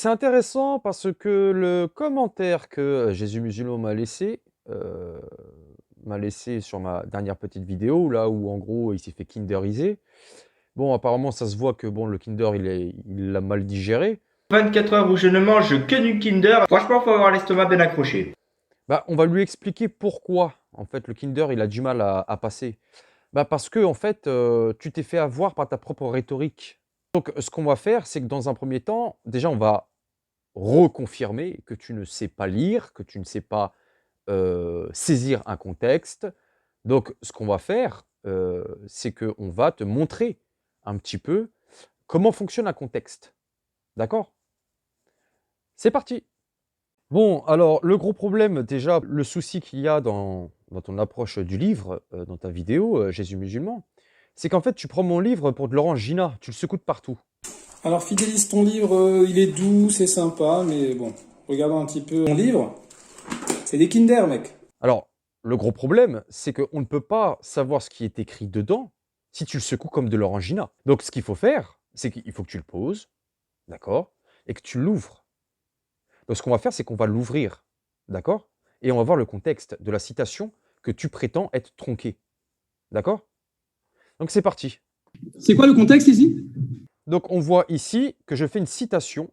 C'est intéressant parce que le commentaire que Jésus musulman m'a laissé sur ma dernière petite vidéo, là où en gros il s'est fait kinderiser. Bon, apparemment ça se voit que bon, le Kinder il l'a mal digéré. 24 heures où je ne mange que du Kinder. Franchement, faut avoir l'estomac bien accroché. Bah, on va lui expliquer pourquoi en fait le Kinder il a du mal à passer. Bah, parce que en fait, tu t'es fait avoir par ta propre rhétorique. Donc ce qu'on va faire, c'est que dans un premier temps, déjà on va reconfirmer que tu ne sais pas lire, que tu ne sais pas saisir un contexte. Donc, ce qu'on va faire, c'est qu'on va te montrer un petit peu comment fonctionne un contexte. D'accord? C'est parti! Bon, alors, le gros problème, déjà, le souci qu'il y a dans ton approche du livre, dans ta vidéo, Jésus musulman, c'est qu'en fait, tu prends mon livre pour de l'orangina, tu le secoues de partout. Alors Fidélis, ton livre, il est doux, c'est sympa, mais bon, regardons un petit peu mon livre. C'est des Kinder, mec. Alors, le gros problème, c'est qu'on ne peut pas savoir ce qui est écrit dedans si tu le secoues comme de l'orangina. Donc, ce qu'il faut faire, c'est qu'il faut que tu le poses, d'accord? Et que tu l'ouvres. Donc, ce qu'on va faire, c'est qu'on va l'ouvrir, d'accord? Et on va voir le contexte de la citation que tu prétends être tronquée, d'accord? Donc, c'est parti. C'est quoi le contexte ici? Donc, on voit ici que je fais une citation.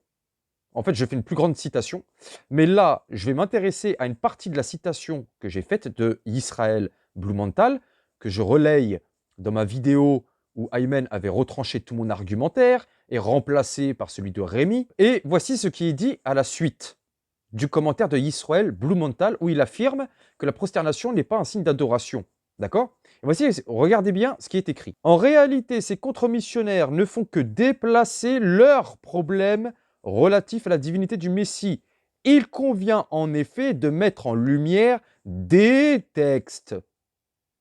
En fait, je fais une plus grande citation. Mais là, je vais m'intéresser à une partie de la citation que j'ai faite de Israël Blumenthal, que je relaye dans ma vidéo où Aymen avait retranché tout mon argumentaire et remplacé par celui de Rémi. Et voici ce qui est dit à la suite du commentaire de Israël Blumenthal où il affirme que la prosternation n'est pas un signe d'adoration. D'accord? Et voici, regardez bien ce qui est écrit. En réalité, ces contre-missionnaires ne font que déplacer leurs problèmes relatifs à la divinité du Messie. Il convient en effet de mettre en lumière des textes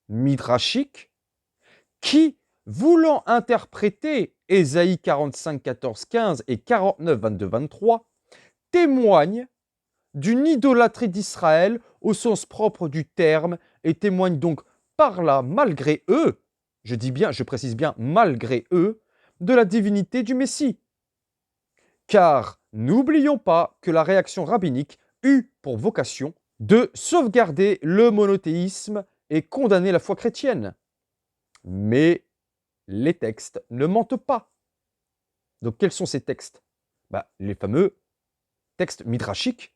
midrashiques qui, voulant interpréter Ésaïe 45, 14, 15 et 49, 22, 23, témoignent d'une idolâtrie d'Israël au sens propre du terme et témoignent donc par là, malgré eux, je dis bien, je précise bien, malgré eux, de la divinité du Messie. Car n'oublions pas que la réaction rabbinique eut pour vocation de sauvegarder le monothéisme et condamner la foi chrétienne. Mais les textes ne mentent pas. Donc quels sont ces textes? Les fameux textes midrashiques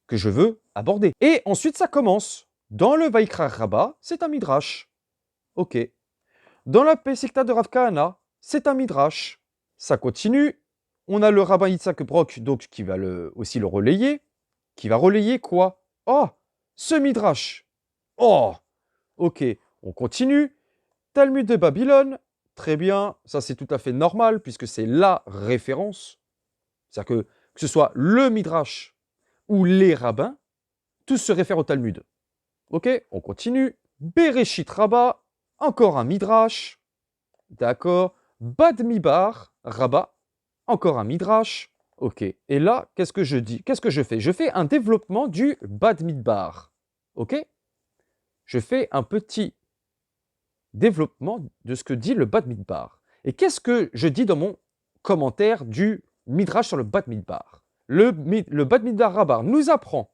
que je veux aborder. Et ensuite, ça commence. Dans le Vaikra Rabbah, c'est un midrash. Ok. Dans la Pesikta de Rav Kahana, c'est un midrash. Ça continue. On a le rabbin Yitzhak Brock, donc, qui va aussi le relayer. Qui va relayer quoi? Oh, ce midrash. Oh, ok. On continue. Talmud de Babylone. Très bien. Ça, c'est tout à fait normal, puisque c'est la référence. C'est-à-dire que ce soit le midrash ou les rabbins, tous se réfèrent au Talmud. Ok, on continue. Bereshit Rabbah, encore un midrash. D'accord. Bad Mibar, Rabbah, encore un midrash. Ok. Et là, qu'est-ce que je dis? Qu'est-ce que je fais? Je fais un développement du Bad Midbar. Ok? Je fais un petit développement de ce que dit le Bad Midbar. Et qu'est-ce que je dis dans mon commentaire du midrash sur le Bad Midbar? Le Bad Midbar Rabbah nous apprend.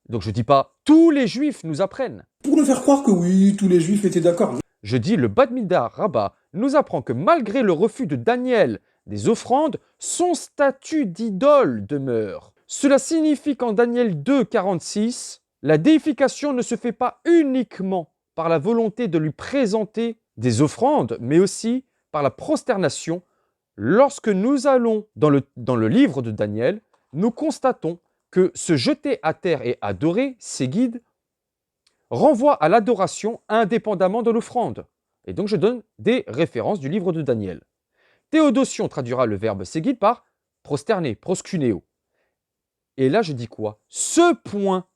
Donc je ne dis pas tous les juifs nous apprennent. Pour nous faire croire que oui, tous les juifs étaient d'accord. Je dis le Bad Midbar Rabbah nous apprend que malgré le refus de Daniel des offrandes, son statut d'idole demeure. Cela signifie qu'en Daniel 2, 46, la déification ne se fait pas uniquement par la volonté de lui présenter des offrandes, mais aussi par la prosternation. Lorsque nous allons dans le livre de Daniel, nous constatons que se jeter à terre et adorer, ces guides, renvoie à l'adoration indépendamment de l'offrande. Et donc je donne des références du livre de Daniel. Théodotion traduira le verbe ségide par prosterner, proscuneo. Et là je dis quoi? Ce point.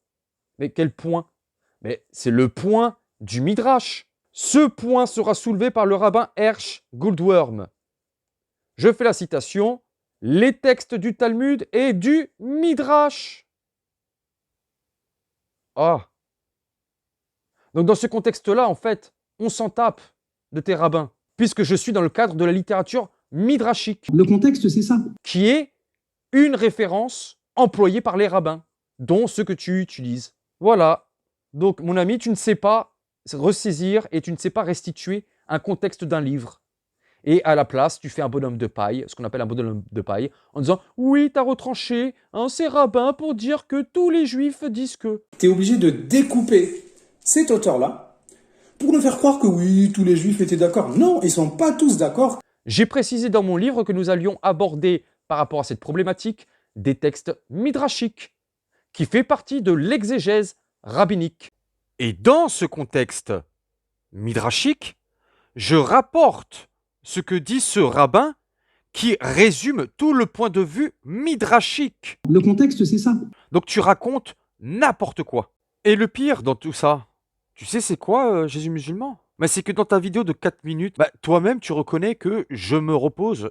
Mais quel point? Mais c'est le point du Midrash. Ce point sera soulevé par le rabbin Hersch Goldworm. Je fais la citation. Les textes du Talmud et du Midrash. Ah. Donc dans ce contexte-là, en fait, on s'en tape de tes rabbins, puisque je suis dans le cadre de la littérature midrashique. Le contexte, c'est ça. Qui est une référence employée par les rabbins, dont ceux que tu utilises. Voilà. Donc, mon ami, tu ne sais pas ressaisir et tu ne sais pas restituer un contexte d'un livre. Et à la place, tu fais un bonhomme de paille, ce qu'on appelle un bonhomme de paille, en disant « Oui, t'as retranché ces rabbins pour dire que tous les juifs disent que… » Tu es obligé de découper cet auteur-là pour nous faire croire que oui, tous les juifs étaient d'accord. Non, ils sont pas tous d'accord. J'ai précisé dans mon livre que nous allions aborder, par rapport à cette problématique, des textes midrashiques, qui fait partie de l'exégèse rabbinique. Et dans ce contexte midrashique, je rapporte ce que dit ce rabbin qui résume tout le point de vue midrashique. Le contexte, c'est ça. Donc tu racontes n'importe quoi. Et le pire dans tout ça, tu sais c'est quoi Jésus musulman? Mais c'est que dans ta vidéo de 4 minutes, toi-même tu reconnais que je me repose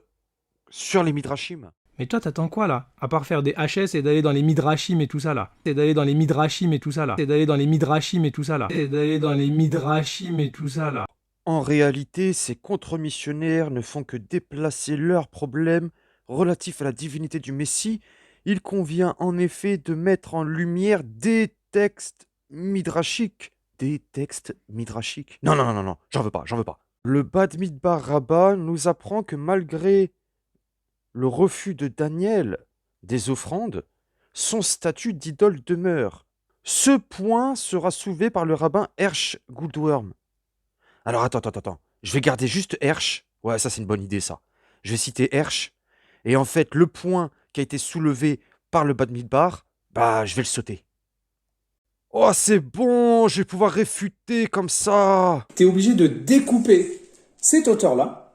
sur les midrashim. Mais toi, t'attends quoi là? À part faire des HS et d'aller dans les midrashim et tout ça là. Et d'aller dans les midrashim et tout ça là. Et d'aller dans les midrashim et tout ça là. Et d'aller dans les midrashim et tout ça là. En réalité, ces contre-missionnaires ne font que déplacer leurs problèmes relatifs à la divinité du Messie. Il convient en effet de mettre en lumière des textes midrashiques. Des textes midrashiques. Non, non, non, non, non, j'en veux pas. Le Bad Midbar Rabbah nous apprend que malgré le refus de Daniel des offrandes, son statut d'idole demeure. Ce point sera soulevé par le rabbin Hersh Goldworm. Alors attends, je vais garder juste Hersh. Ouais, ça c'est une bonne idée ça. Je vais citer Hersh. Et en fait, le point qui a été soulevé par le Bad Midbar, je vais le sauter. Oh, c'est bon, je vais pouvoir réfuter comme ça. Tu es obligé de découper cet auteur-là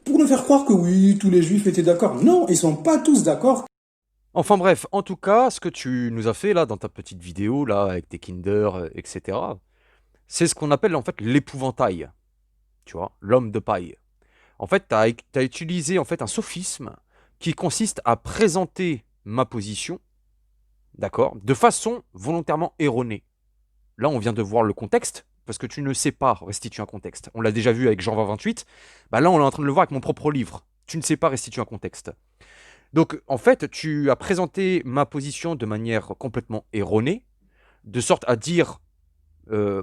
pour nous faire croire que oui, tous les juifs étaient d'accord. Non, ils sont pas tous d'accord. Enfin bref, en tout cas, ce que tu nous as fait là dans ta petite vidéo là avec tes Kinder, etc. C'est ce qu'on appelle en fait l'épouvantail. Tu vois, l'homme de paille. En fait, tu as utilisé en fait un sophisme qui consiste à présenter ma position, d'accord, de façon volontairement erronée. Là, on vient de voir le contexte, parce que tu ne sais pas restituer un contexte. On l'a déjà vu avec Jean 28. Là, on est en train de le voir avec mon propre livre. Tu ne sais pas restituer un contexte. Donc, en fait, tu as présenté ma position de manière complètement erronée, de sorte à dire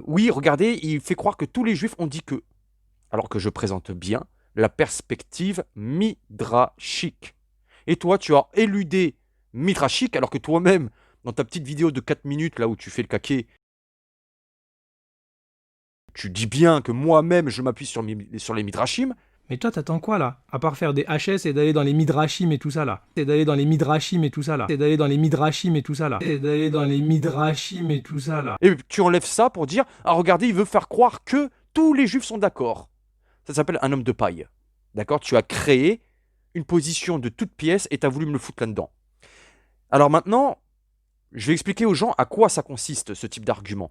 oui, regardez, il fait croire que tous les juifs ont dit que. Alors que je présente bien la perspective midrashique. Et toi, tu as éludé midrashique, alors que toi-même, dans ta petite vidéo de 4 minutes, là où tu fais le caquet, tu dis bien que moi-même, je m'appuie sur les midrashim. Mais toi, t'attends quoi là? À part faire des HS et d'aller dans les midrashim et tout ça là. Et d'aller dans les midrashim et tout ça là. Et d'aller dans les midrashim et tout ça là. Et d'aller dans les midrashim et tout ça là. Et tu enlèves ça pour dire, ah regardez, il veut faire croire que tous les juifs sont d'accord. Ça s'appelle un homme de paille. D'accord? Tu as créé une position de toute pièce et tu as voulu me le foutre là-dedans. Alors maintenant, je vais expliquer aux gens à quoi ça consiste, ce type d'argument.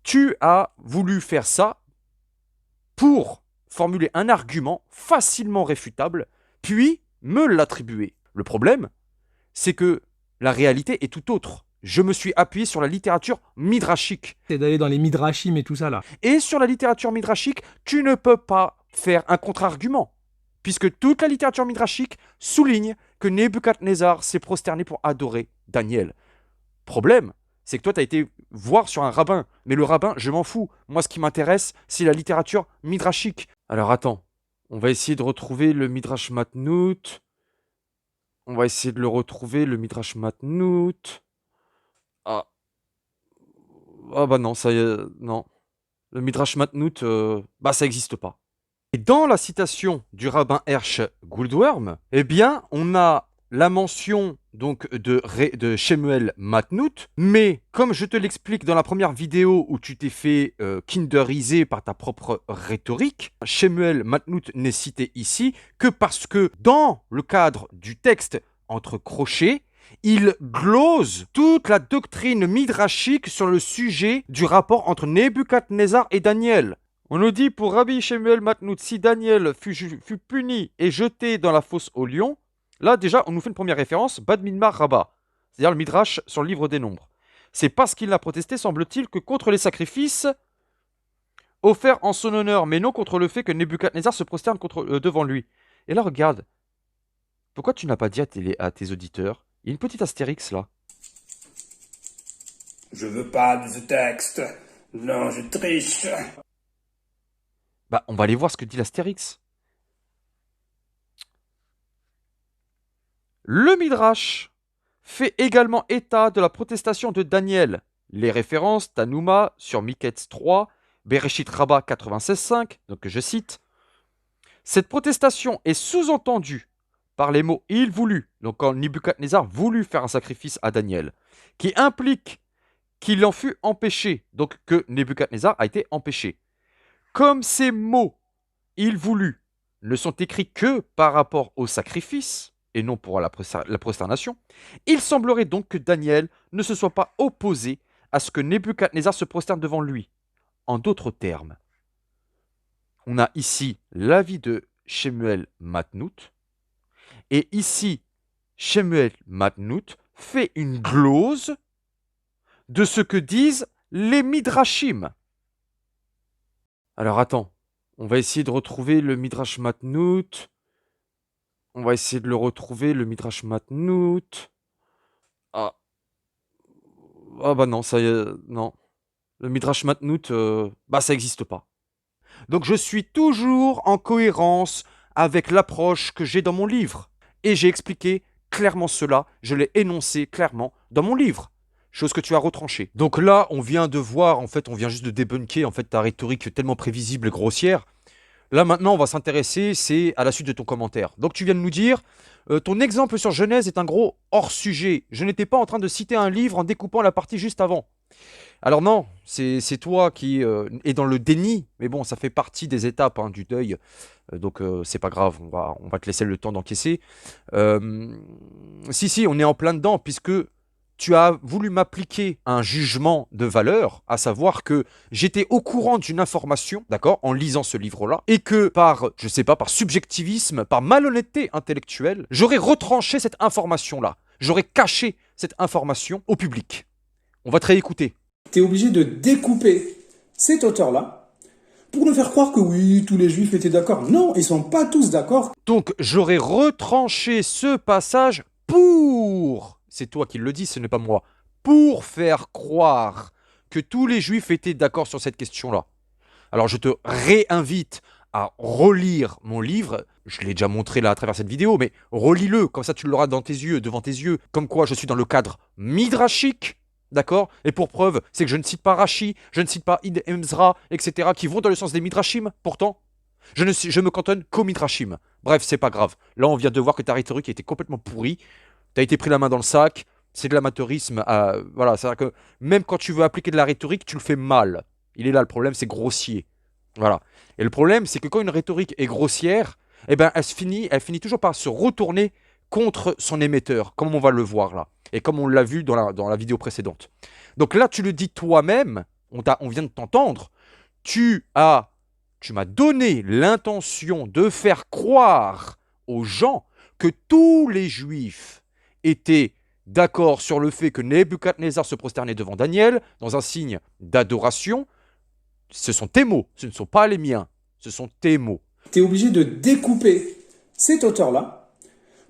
Tu as voulu faire ça pour formuler un argument facilement réfutable, puis me l'attribuer. Le problème, c'est que la réalité est tout autre. Je me suis appuyé sur la littérature midrashique. Et d'aller dans les midrashim et tout ça là. Et sur la littérature midrashique, tu ne peux pas faire un contre-argument, puisque toute la littérature midrashique souligne que Nebuchadnezzar s'est prosterné pour adorer Daniel. Problème, c'est que toi, tu as été voir sur un rabbin. Mais le rabbin, je m'en fous. Moi, ce qui m'intéresse, c'est la littérature midrashique. Alors, attends. On va essayer de retrouver le Midrash Matnout. On va essayer de le retrouver, le Midrash Matnout. Ah. Ah bah non, ça y est, non. Le Midrash Matnout, ça n'existe pas. Et dans la citation du rabbin Hersh Goldworm, eh bien, on a la mention donc de Shemuel Matnout, mais comme je te l'explique dans la première vidéo où tu t'es fait kinderiser par ta propre rhétorique, Shemuel Matnout n'est cité ici que parce que dans le cadre du texte entre crochets, il glose toute la doctrine midrashique sur le sujet du rapport entre Nebuchadnezzar et Daniel. On nous dit pour Rabbi Shemuel Matnout, si Daniel fut puni et jeté dans la fosse aux lions, là déjà on nous fait une première référence, Bad Midbar Rabbah, c'est-à-dire le Midrash sur le livre des nombres. C'est parce qu'il n'a protesté, semble-t-il, que contre les sacrifices offerts en son honneur, mais non contre le fait que Nebuchadnezzar se prosterne devant lui. Et là regarde, Pourquoi tu n'as pas dit à tes auditeurs? Il y a une petite astérix là. Je veux pas de ce texte. Non, je triche. Bah, on va aller voir ce que dit l'astérix. Le Midrash fait également état de la protestation de Daniel. Les références Tanouma sur Miketz 3, Bereshit Rabbah 96.5, donc je cite. Cette protestation est sous-entendue par les mots « il voulut », donc quand Nebuchadnezzar voulut faire un sacrifice à Daniel, qui implique qu'il en fut empêché, donc que Nebuchadnezzar a été empêché. Comme ces mots « il voulut » ne sont écrits que par rapport au sacrifice, et non pour la prosternation, il semblerait donc que Daniel ne se soit pas opposé à ce que Nebuchadnezzar se prosterne devant lui. En d'autres termes, on a ici l'avis de Shemuel Matnout, et ici, Shemuel Matnout fait une glose de ce que disent les Midrashim. Alors attends, on va essayer de retrouver le Midrash Matnout. On va essayer de le retrouver, le Midrash Matnout. Ah, bah non, ça non. Le Midrash Matnout, ça n'existe pas. Donc je suis toujours en cohérence avec l'approche que j'ai dans mon livre. Et j'ai expliqué clairement cela, je l'ai énoncé clairement dans mon livre. Chose que tu as retranchée. Donc là, on vient de voir, en fait, on vient juste de débunker en fait, ta rhétorique tellement prévisible et grossière. Là maintenant, on va s'intéresser, c'est à la suite de ton commentaire. Donc tu viens de nous dire, ton exemple sur Genèse est un gros hors-sujet. Je n'étais pas en train de citer un livre en découpant la partie juste avant. Alors non, c'est toi qui es dans le déni, mais bon, ça fait partie des étapes du deuil, donc c'est pas grave, on va te laisser le temps d'encaisser. Si, on est en plein dedans, puisque tu as voulu m'appliquer un jugement de valeur, à savoir que j'étais au courant d'une information, d'accord, en lisant ce livre-là, et que par, je sais pas, par subjectivisme, par malhonnêteté intellectuelle, j'aurais retranché cette information-là, j'aurais caché cette information au public. On va te réécouter. Tu es obligé de découper cet auteur-là pour nous faire croire que oui, tous les juifs étaient d'accord. Non, ils sont pas tous d'accord. Donc j'aurais retranché ce passage pour, c'est toi qui le dis, ce n'est pas moi, pour faire croire que tous les juifs étaient d'accord sur cette question-là. Alors je te réinvite à relire mon livre, je l'ai déjà montré là à travers cette vidéo, mais relis-le, comme ça tu l'auras dans tes yeux, devant tes yeux, comme quoi je suis dans le cadre midrashique. D'accord? Et pour preuve, c'est que je ne cite pas Rashi, je ne cite pas Id Emzra, etc., qui vont dans le sens des Midrashim, pourtant. Je me cantonne qu'aux Midrashim. Bref, c'est pas grave. Là, on vient de voir que ta rhétorique était complètement pourrie. T'as été pris la main dans le sac, c'est de l'amateurisme. Voilà, c'est-à-dire que même quand tu veux appliquer de la rhétorique, tu le fais mal. Il est là, le problème, c'est grossier. Voilà. Et le problème, c'est que quand une rhétorique est grossière, eh ben, elle finit toujours par se retourner contre son émetteur, comme on va le voir là. Et comme on l'a vu dans la vidéo précédente. Donc là, tu le dis toi-même, on vient de t'entendre, tu m'as donné l'intention de faire croire aux gens que tous les Juifs étaient d'accord sur le fait que Nebuchadnezzar se prosternait devant Daniel dans un signe d'adoration. Ce sont tes mots, ce ne sont pas les miens, ce sont tes mots. Tu es obligé de découper cet auteur-là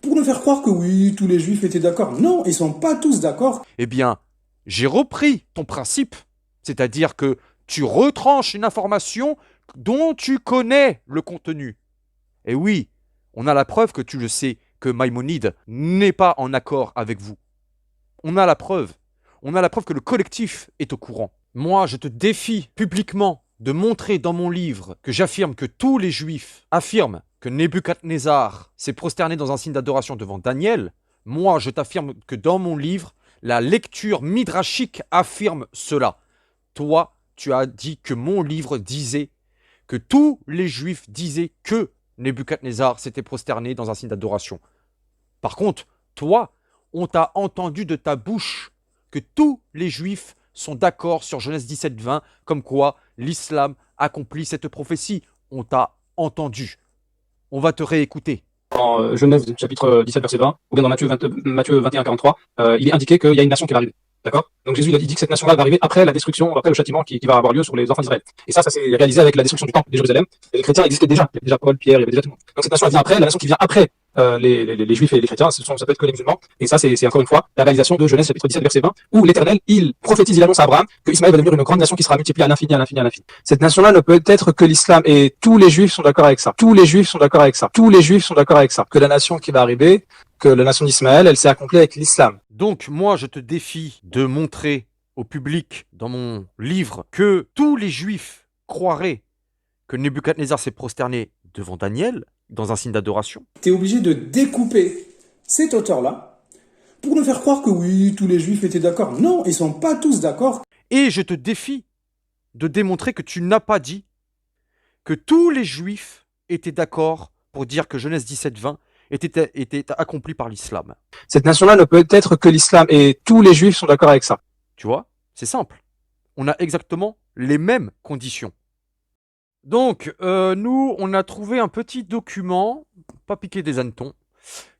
pour nous faire croire que oui, tous les juifs étaient d'accord. Non, ils sont pas tous d'accord. Eh bien, j'ai repris ton principe, c'est-à-dire que tu retranches une information dont tu connais le contenu. Et oui, on a la preuve que tu le sais, que Maïmonide n'est pas en accord avec vous. On a la preuve. On a la preuve que le collectif est au courant. Moi, je te défie publiquement de montrer dans mon livre que j'affirme que tous les juifs affirment que Nebuchadnezzar s'est prosterné dans un signe d'adoration devant Daniel. Moi, je t'affirme que dans mon livre, la lecture midrashique affirme cela. Toi, tu as dit que mon livre disait que tous les juifs disaient que Nebuchadnezzar s'était prosterné dans un signe d'adoration. Par contre, toi, on t'a entendu de ta bouche que tous les juifs sont d'accord sur Genèse 17-20, comme quoi l'islam accomplit cette prophétie. On t'a entendu. On va te réécouter. En Genèse chapitre 17 verset 20, ou bien dans Matthieu 21 43, il est indiqué qu'il y a une nation qui va arriver. D'accord? Donc Jésus il dit que cette nation-là va arriver après la destruction, après le châtiment qui va avoir lieu sur les enfants d'Israël. Et ça s'est réalisé avec la destruction du temple de Jérusalem. Et les chrétiens existaient déjà. Il y avait déjà Paul, Pierre, il y avait déjà tout le monde. Donc cette nation elle vient après, la nation qui vient après les juifs et les chrétiens, ça peut être que les musulmans. Et ça, c'est encore une fois la réalisation de Genèse chapitre 17 verset 20, où l'Éternel, il prophétise, il annonce à Abraham que Ismaël va devenir une grande nation qui sera multipliée à l'infini, à l'infini, à l'infini. Cette nation-là ne peut être que l'islam, et tous les juifs sont d'accord avec ça. Tous les juifs sont d'accord avec ça. Tous les juifs sont d'accord avec ça. Que la nation qui va arriver, que la nation d'Ismaël, elle s'est accomplie avec l'islam. Donc, moi, je te défie de montrer au public, dans mon livre, que tous les juifs croiraient que Nebuchadnezzar s'est prosterné devant Daniel, dans un signe d'adoration. Tu es obligé de découper cet auteur-là pour nous faire croire que oui, tous les juifs étaient d'accord. Non, ils sont pas tous d'accord. Et je te défie de démontrer que tu n'as pas dit que tous les juifs étaient d'accord pour dire que Genèse 17-20 était accompli par l'islam. Cette nation-là ne peut être que l'islam, et tous les juifs sont d'accord avec ça. Tu vois, c'est simple. On a exactement les mêmes conditions. Donc, nous, on a trouvé un petit document, pas piqué des hannetons,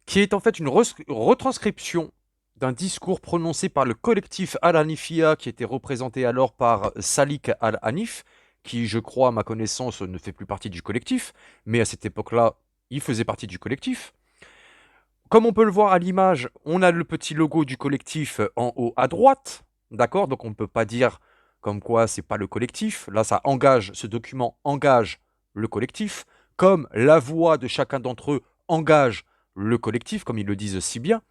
qui est en fait une retranscription d'un discours prononcé par le collectif Al-Hanifia, qui était représenté alors par Salik Al-Hanif, qui, je crois, à ma connaissance, ne fait plus partie du collectif, mais à cette époque-là, il faisait partie du collectif. Comme on peut le voir à l'image, on a le petit logo du collectif en haut à droite, d'accord? Donc on ne peut pas dire comme quoi c'est pas le collectif. Là, ça engage, ce document engage le collectif, comme la voix de chacun d'entre eux engage le collectif, comme ils le disent si bien.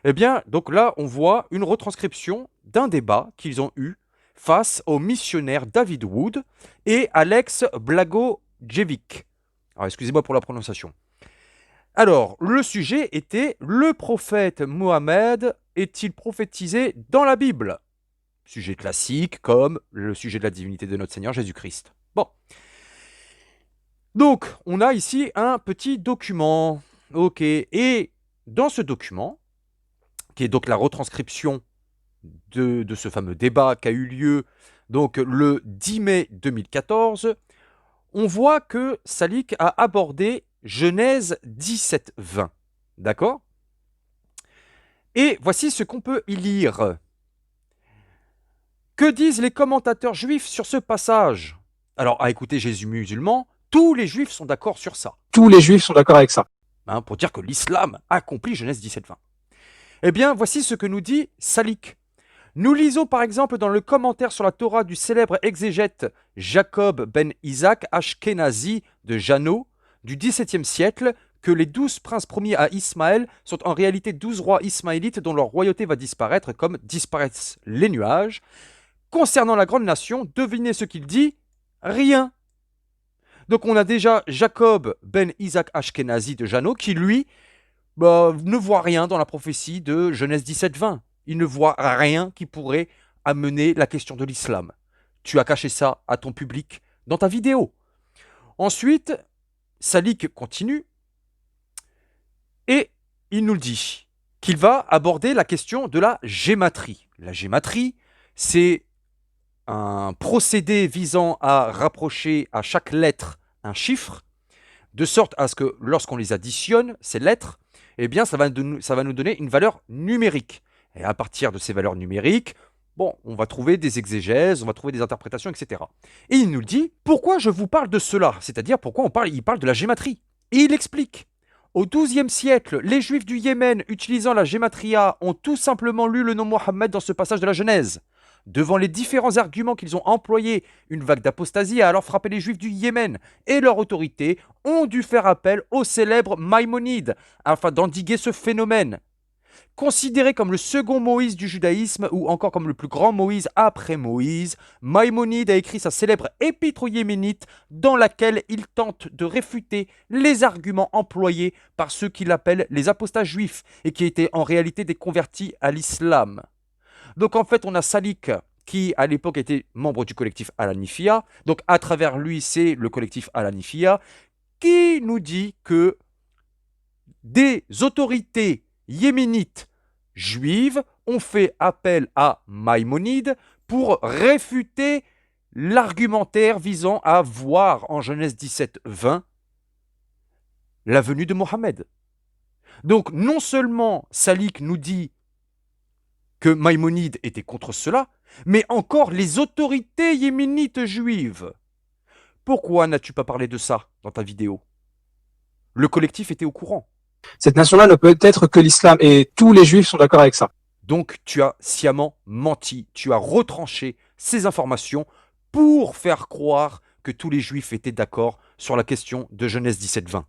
Eh bien, donc là, on voit une retranscription d'un débat qu'ils ont eu face aux missionnaires David Wood et Alex Blagojevic. Alors, excusez-moi pour la prononciation. Alors, le sujet était « Le prophète Mohammed est-il prophétisé dans la Bible ?» Sujet classique comme le sujet de la divinité de notre Seigneur Jésus-Christ. Bon. Donc, on a ici un petit document. Ok. Et dans ce document, qui est donc la retranscription de ce fameux débat qui a eu lieu donc le 10 mai 2014, on voit que Salik a abordé Genèse 17-20. D'accord? Et voici ce qu'on peut y lire. Que disent les commentateurs juifs sur ce passage? Alors, à écouter Jésus musulman, tous les juifs sont d'accord sur ça. Tous les juifs sont d'accord avec ça. Pour dire que l'islam accomplit Genèse 17-20. Eh bien, voici ce que nous dit Salik. Nous lisons par exemple dans le commentaire sur la Torah du célèbre exégète Jacob ben Isaac Ashkenazi de Jano du XVIIe siècle que les 12 princes promis à Ismaël sont en réalité 12 rois ismaélites dont leur royauté va disparaître comme disparaissent les nuages. Concernant la grande nation, devinez ce qu'il dit? Rien. Donc on a déjà Jacob ben Isaac Ashkenazi de Jano qui lui ne voit rien dans la prophétie de Genèse 17-20. Il ne voit rien qui pourrait amener la question de l'islam. Tu as caché ça à ton public dans ta vidéo. Ensuite, Salik continue et il nous le dit qu'il va aborder la question de la gématrie. La gématrie, c'est un procédé visant à rapprocher à chaque lettre un chiffre, de sorte à ce que lorsqu'on les additionne, ces lettres, eh bien, ça va nous donner une valeur numérique. Et à partir de ces valeurs numériques, bon, on va trouver des exégèses, on va trouver des interprétations, etc. Et il nous dit, pourquoi je vous parle de cela? C'est-à-dire, pourquoi il parle de la gématrie. Et il explique. Au XIIe siècle, les Juifs du Yémen, utilisant la gématria, ont tout simplement lu le nom Mohammed dans ce passage de la Genèse. Devant les différents arguments qu'ils ont employés, une vague d'apostasie a alors frappé les Juifs du Yémen et leur autorité ont dû faire appel au célèbre Maïmonide afin d'endiguer ce phénomène. Considéré comme le second Moïse du judaïsme ou encore comme le plus grand Moïse après Moïse, Maïmonide a écrit sa célèbre épître aux Yéménites dans laquelle il tente de réfuter les arguments employés par ceux qu'il appelle les apostats juifs et qui étaient en réalité des convertis à l'islam. Donc en fait, on a Salik qui, à l'époque, était membre du collectif Al-Hanifia. Donc à travers lui, c'est le collectif Al-Hanifia qui nous dit que des autorités yéménites juives ont fait appel à Maïmonide pour réfuter l'argumentaire visant à voir en Genèse 17-20 la venue de Mohammed. Donc non seulement Salik nous dit que Maïmonide était contre cela, mais encore les autorités yéménites juives. Pourquoi n'as-tu pas parlé de ça dans ta vidéo? Le collectif était au courant. Cette nation-là ne peut être que l'islam, et tous les juifs sont d'accord avec ça. Donc tu as sciemment menti, tu as retranché ces informations pour faire croire que tous les juifs étaient d'accord sur la question de Genèse 17-20.